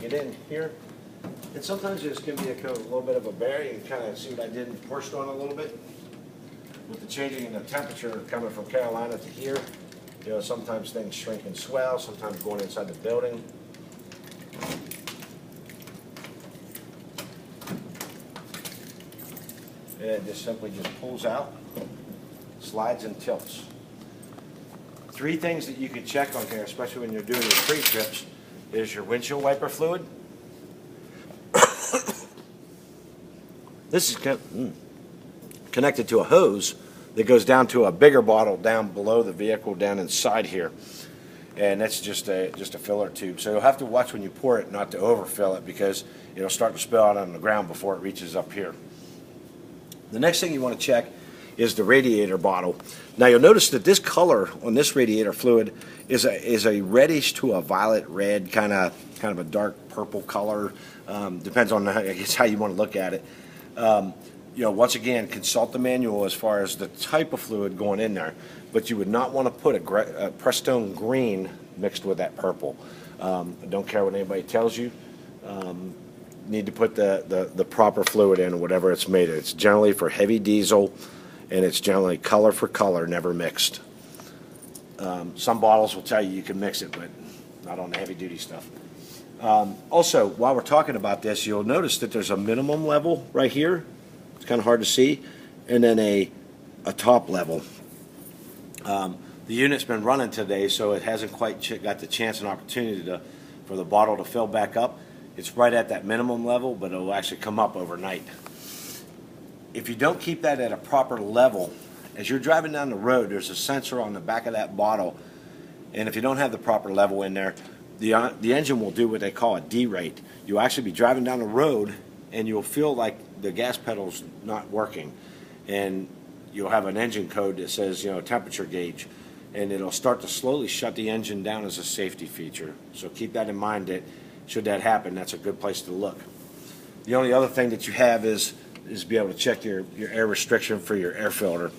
get in here. And sometimes you just give me a little bit of a bearing and kind of see what I did and pushed on a little bit. With the changing in the temperature coming from Carolina to here, you know, sometimes things shrink and swell, sometimes going inside the building. And it just simply pulls out, slides and tilts. Three things that you can check on here, especially when you're doing your pre-trips, is your windshield wiper fluid. This is connected to a hose that goes down to a bigger bottle down below the vehicle, down inside here. And that's just a filler tube. So you'll have to watch when you pour it not to overfill it, because it'll start to spill out on the ground before it reaches up here. The next thing you want to check is the radiator bottle. Now you'll notice that this color on this radiator fluid is a reddish to a violet red, kind of a dark purple color. Depends on, I guess, how you want to look at it. You know, once again, consult the manual as far as the type of fluid going in there, but you would not want to put a Prestone green mixed with that purple. Don't care what anybody tells you. Need to put the proper fluid in, whatever it's made of. It's generally for heavy diesel, and it's generally color for color, never mixed. Some bottles will tell you can mix it, but not on the heavy duty stuff. Also, while we're talking about this, you'll notice that there's a minimum level right here. It's kind of hard to see, and then a top level. The unit's been running today, so it hasn't quite got the chance and opportunity for the bottle to fill back up. It's right at that minimum level, but it'll actually come up overnight. If you don't keep that at a proper level, as you're driving down the road, there's a sensor on the back of that bottle, and if you don't have the proper level in there, the engine will do what they call a derate. You'll actually be driving down the road, and you'll feel like the gas pedal's not working, and you'll have an engine code that says, you know, temperature gauge, and it'll start to slowly shut the engine down as a safety feature. So keep that in mind, that should that happen, that's a good place to look. The only other thing that you have is be able to check your air restriction for your air filter.